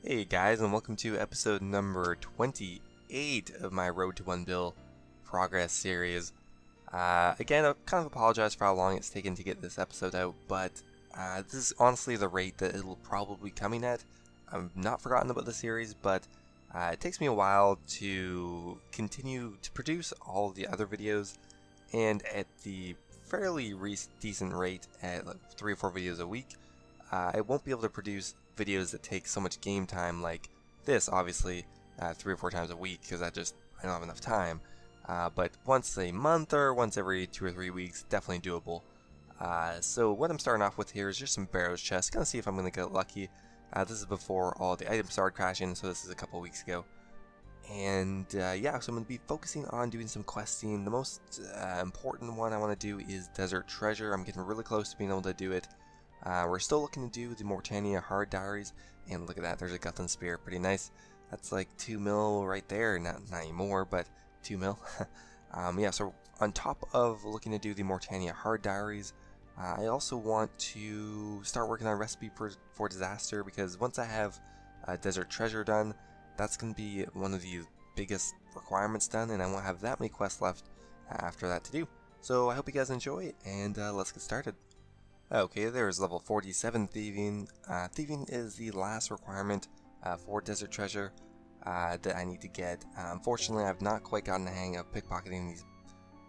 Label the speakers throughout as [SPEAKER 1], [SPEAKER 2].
[SPEAKER 1] Hey guys, and welcome to episode number 28 of my Road to 1 Bill progress series. Again, I kind of apologize for how long it's taken to get this episode out, but this is honestly the rate that it'll probably be coming at. I've not forgotten about the series, but it takes me a while to continue to produce all the other videos, and at the fairly decent rate at like 3 or 4 videos a week, I won't be able to produce videos that take so much game time like this, obviously, 3 or 4 times a week, because I don't have enough time. But once a month or once every 2 or 3 weeks, definitely doable. So what I'm starting off with here is just some barrows chests, kind of see if I'm going to get lucky. This is before all the items started crashing, so this is a couple weeks ago. And yeah, so I'm going to be focusing on doing some questing. The most important one I want to do is Desert Treasure. I'm getting really close to being able to do it. We're still looking to do the Mortania Hard Diaries, and look at that, there's a Guthan Spear, pretty nice. That's like 2 mil right there, not anymore, but 2 mil. Yeah, so on top of looking to do the Mortania Hard Diaries, I also want to start working on a recipe for disaster, because once I have Desert Treasure done, that's going to be one of the biggest requirements done, and I won't have that many quests left after that to do. So I hope you guys enjoy, and let's get started. Okay, there's level 47 Thieving. Thieving is the last requirement for Desert Treasure that I need to get. Unfortunately, I've not quite gotten the hang of pickpocketing these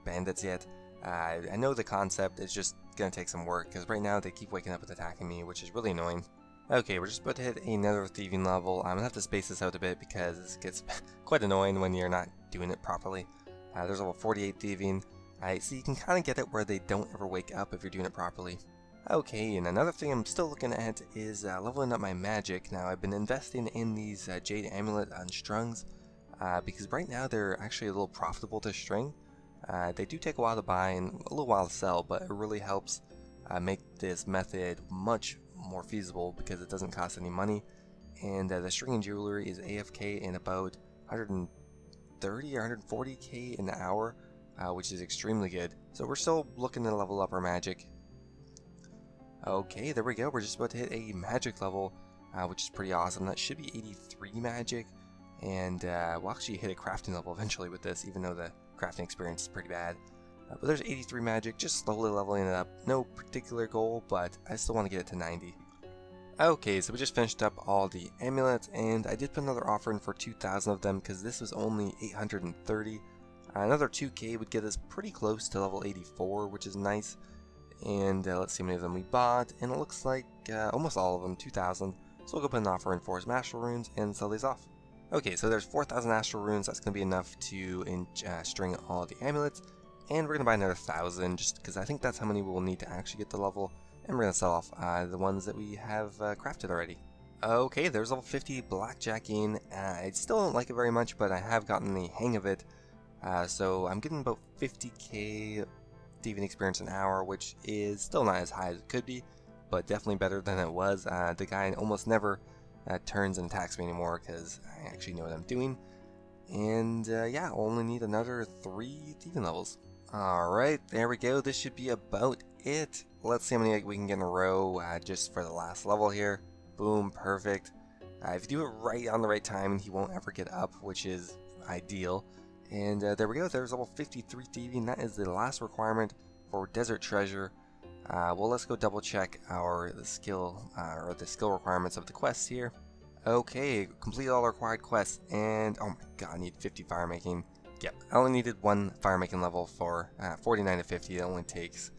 [SPEAKER 1] bandits yet. I know the concept, it's just going to take some work, because right now they keep waking up and attacking me, which is really annoying. Okay, we're just about to hit another Thieving level. I'm going to have to space this out a bit, because this gets quite annoying when you're not doing it properly. There's level 48 Thieving. So you can kind of get it where they don't ever wake up if you're doing it properly. Okay, and another thing I'm still looking at is leveling up my magic. Now, I've been investing in these Jade Amulet Unstrungs because right now they're actually a little profitable to string. They do take a while to buy and a little while to sell, but it really helps make this method much more feasible because it doesn't cost any money. And the stringing jewelry is AFK in about 130 or 140k an hour, which is extremely good. So we're still looking to level up our magic. Okay, there we go. We're just about to hit a magic level, which is pretty awesome. That should be 83 magic, and we'll actually hit a crafting level eventually with this, even though the crafting experience is pretty bad. But there's 83 magic, just slowly leveling it up. No particular goal, but I still want to get it to 90. Okay, so we just finished up all the amulets, and I did put another offer in for 2,000 of them, because this was only 830. Another 2k would get us pretty close to level 84, which is nice. And let's see how many of them we bought, and it looks like almost all of them, 2,000. So we'll go put an offer in for some astral runes and sell these off. Okay, so there's 4,000 astral runes. That's going to be enough to string all the amulets, and we're going to buy another 1,000 just because I think that's how many we'll need to actually get the level, and we're going to sell off the ones that we have crafted already. Okay, there's level 50 blackjacking. I still don't like it very much, but I have gotten the hang of it, so I'm getting about 50k Thieving experience an hour, which is still not as high as it could be, but definitely better than it was. The guy almost never turns and attacks me anymore because I actually know what I'm doing. And yeah, I'll only need another 3 Thieving levels. Alright, there we go. This should be about it. Let's see how many we can get in a row just for the last level here. Boom, perfect. If you do it right on the right time, he won't ever get up, which is ideal. And there we go, there's level 53 Thieving. That is the last requirement for Desert Treasure. Well, let's go double check the skill requirements of the quests here. Okay, complete all the required quests, and oh my god, I need 50 fire making. Yep, I only needed 1 fire making level for 49 to 50. It only takes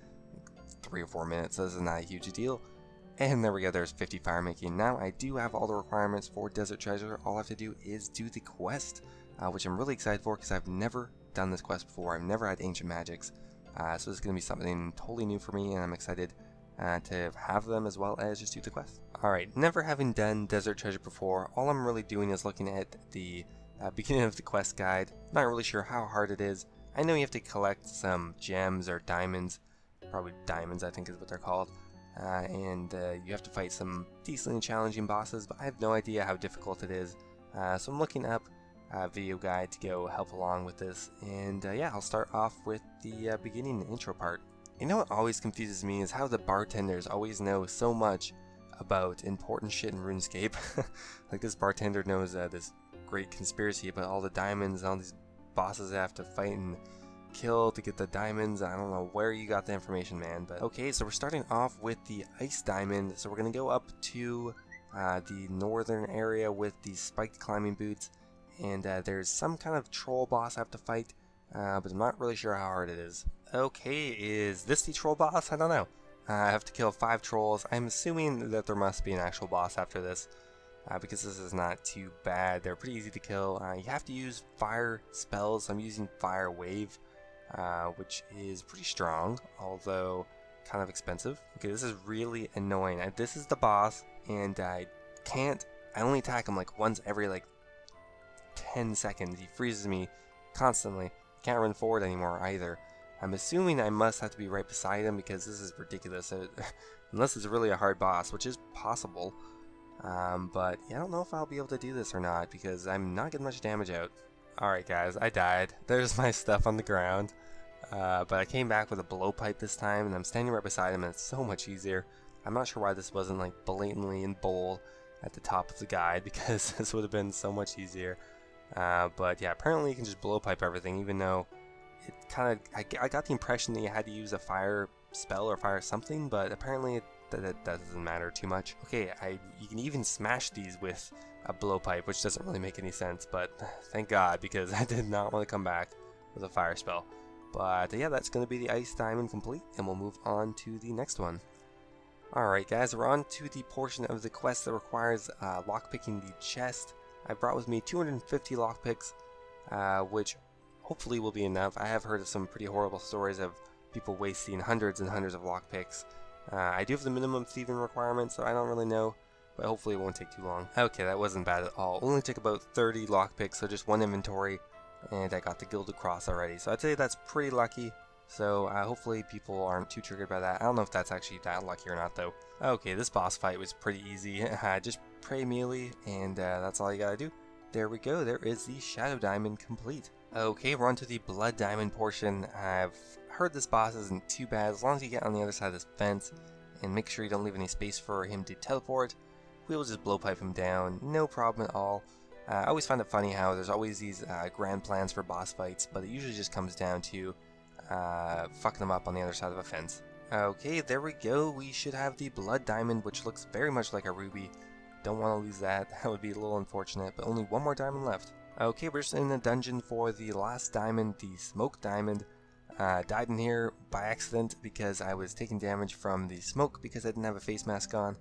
[SPEAKER 1] 3 or 4 minutes, so this is not a huge deal. And there we go, there's 50 fire making. Now I do have all the requirements for Desert Treasure. All I have to do is do the quest. Which I'm really excited for because I've never done this quest before. I've never had ancient magics, so this is going to be something totally new for me, and I'm excited to have them as well as just do the quest. Alright, never having done Desert Treasure before, all I'm really doing is looking at the beginning of the quest guide. Not really sure how hard it is. I know you have to collect some gems or diamonds, probably diamonds I think is what they're called, and you have to fight some decently challenging bosses, but I have no idea how difficult it is, so I'm looking up video guide to go help along with this, and yeah, I'll start off with the beginning intro part. You know what always confuses me is how the bartenders always know so much about important shit in RuneScape. Like this bartender knows this great conspiracy about all the diamonds and all these bosses I have to fight and kill to get the diamonds. I don't know where you got the information, man. But okay, so we're starting off with the ice diamond. So we're gonna go up to the northern area with the spiked climbing boots, and there's some kind of troll boss I have to fight, but I'm not really sure how hard it is. Okay, is this the troll boss? I don't know. I have to kill 5 trolls. I'm assuming that there must be an actual boss after this, because this is not too bad. They're pretty easy to kill. You have to use fire spells. I'm using fire wave, which is pretty strong, although kind of expensive. Okay, this is really annoying. This is the boss, and I only attack him like once every like 10 seconds. He freezes me constantly. I can't run forward anymore either. I'm assuming I must have to be right beside him because this is ridiculous. Unless it's really a hard boss, which is possible. But yeah, I don't know if I'll be able to do this or not because I'm not getting much damage out. Alright guys, I died. There's my stuff on the ground. But I came back with a blowpipe this time, and I'm standing right beside him, and it's so much easier. I'm not sure why this wasn't like blatantly in bold at the top of the guide, because this would have been so much easier. But yeah, apparently you can just blowpipe everything, even though it kind of, I got the impression that you had to use a fire spell or fire something, but apparently that doesn't matter too much. Okay, you can even smash these with a blowpipe, which doesn't really make any sense, but thank God, because I did not want to come back with a fire spell. But yeah, that's going to be the ice diamond complete, and we'll move on to the next one. Alright guys, we're on to the portion of the quest that requires lockpicking the chest. I brought with me 250 lockpicks, which hopefully will be enough. I have heard of some pretty horrible stories of people wasting hundreds and hundreds of lockpicks. I do have the minimum thieving requirement, so I don't really know, but hopefully it won't take too long. Okay, that wasn't bad at all. Only took about 30 lockpicks, so just one inventory, and I got the Gilded Cross already. So I'd say that's pretty lucky. So hopefully people aren't too triggered by that. I don't know if that's actually that lucky or not though. Okay, this boss fight was pretty easy. Just pray melee, and that's all you gotta do. There we go, there is the Shadow Diamond complete. Okay, we're on to the Blood Diamond portion. I've heard this boss isn't too bad as long as you get on the other side of this fence and make sure you don't leave any space for him to teleport. We'll just blowpipe him down, no problem at all. I always find it funny how there's always these grand plans for boss fights, but it usually just comes down to fucking them up on the other side of a fence. Okay, there we go. We should have the Blood Diamond, which looks very much like a ruby. Don't want to lose that. That would be a little unfortunate, but only one more diamond left. Okay, we're just in the dungeon for the last diamond, the Smoke Diamond. Died in here by accident because I was taking damage from the smoke because I didn't have a face mask on.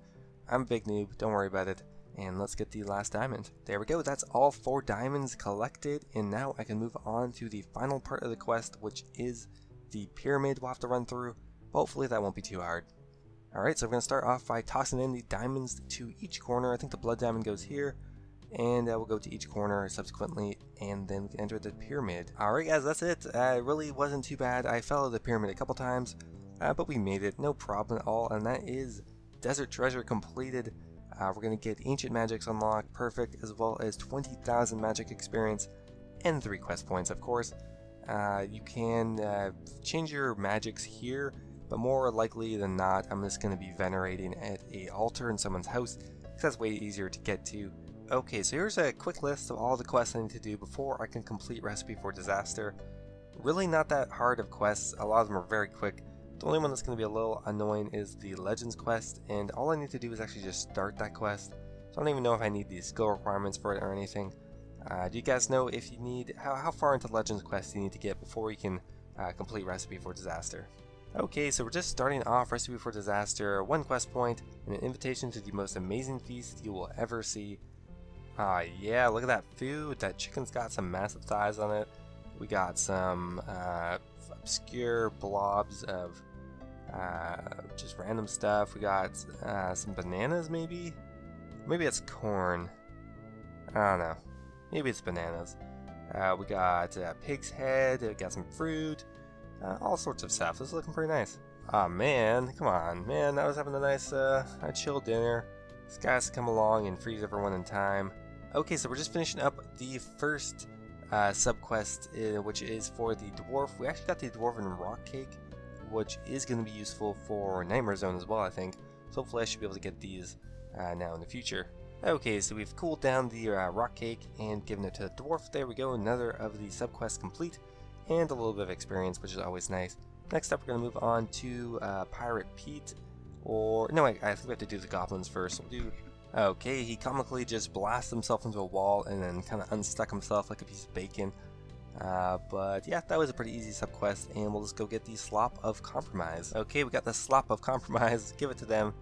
[SPEAKER 1] I'm a big noob, don't worry about it. And let's get the last diamond. There we go, that's all 4 diamonds collected, and now I can move on to the final part of the quest, which is the pyramid we'll have to run through. Hopefully that won't be too hard. Alright, so we're going to start off by tossing in the diamonds to each corner. I think the Blood Diamond goes here, and we'll go to each corner subsequently, and then we can enter the pyramid. Alright guys, that's it. It really wasn't too bad. I fell at the pyramid a couple times, but we made it, no problem at all, and that is Desert Treasure completed. We're going to get Ancient Magics unlocked, perfect, as well as 20,000 magic experience, and 3 quest points, of course. You can change your magics here, but more likely than not, I'm just going to be venerating at a altar in someone's house, because that's way easier to get to. Okay, so here's a quick list of all the quests I need to do before I can complete Recipe for Disaster. Really not that hard of quests, a lot of them are very quick. The only one that's going to be a little annoying is the Legends quest, and all I need to do is actually just start that quest. So I don't even know if I need the skill requirements for it or anything. Do you guys know if you need, how far into Legends quest you need to get before you can complete Recipe for Disaster? Okay, so we're just starting off Recipe for Disaster, 1 quest point, and an invitation to the most amazing feast you will ever see. Yeah, look at that food. That chicken's got some massive thighs on it. We got some obscure blobs of just random stuff. We got some bananas, maybe? Maybe it's corn. I don't know. Maybe it's bananas. We got pig's head. We got some fruit. All sorts of stuff. This is looking pretty nice. Aw, man. Come on, man. I was having a nice, a chill dinner. This guy has to come along and freeze everyone in time. Okay, so we're just finishing up the first sub-quest, which is for the dwarf. We actually got the dwarven rock cake, which is going to be useful for Nightmare Zone as well, I think. So hopefully I should be able to get these now in the future. Okay, so we've cooled down the rock cake and given it to the dwarf. There we go, another of the subquests complete, and a little bit of experience, which is always nice. Next up, we're going to move on to Pirate Pete, or no, I think we have to do the goblins first. We'll do. Okay, he comically just blasts himself into a wall and then kind of unstuck himself like a piece of bacon. But yeah, that was a pretty easy subquest, and we'll just go get the Slop of Compromise. Okay, we got the Slop of Compromise. Give it to them,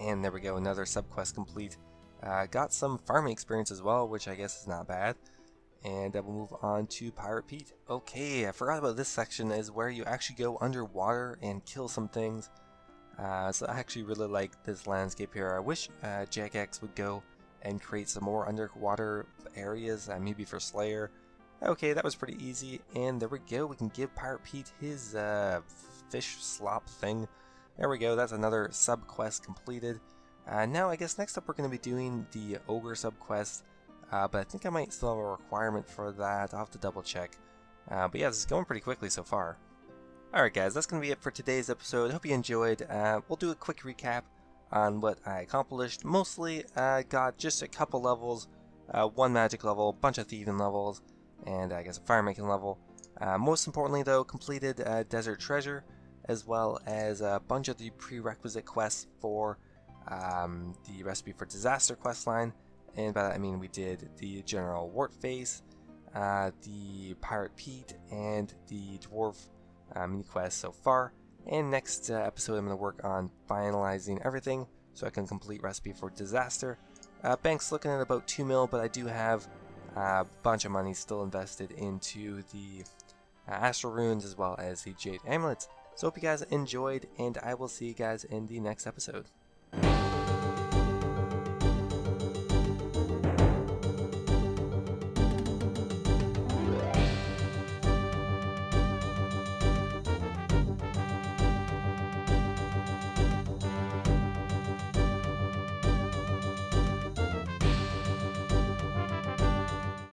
[SPEAKER 1] and there we go, another subquest complete. Got some farming experience as well, which I guess is not bad. And we'll move on to Pirate Pete. Okay, I forgot about this section, is where you actually go underwater and kill some things. So I actually really like this landscape here. I wish Jagex would go and create some more underwater areas, maybe for Slayer. Okay, that was pretty easy, and there we go. We can give Pirate Pete his fish slop thing. There we go, that's another subquest completed. Now I guess next up we're going to be doing the Ogre subquest, but I think I might still have a requirement for that. I'll have to double check. But yeah, this is going pretty quickly so far. Alright guys, that's going to be it for today's episode. Hope you enjoyed. We'll do a quick recap on what I accomplished. Mostly got just a couple levels, one magic level, a bunch of thieving levels, and I guess a fire making level. Most importantly though, completed Desert Treasure, as well as a bunch of the prerequisite quests for the Recipe for Disaster questline, and by that I mean we did the General Wartface, the Pirate Pete, and the Dwarf mini quest so far. And next episode I'm going to work on finalizing everything so I can complete Recipe for Disaster. Bank's looking at about 2 mil, but I do have a bunch of money still invested into the Astral Runes as well as the Jade Amulets. So hope you guys enjoyed, and I will see you guys in the next episode.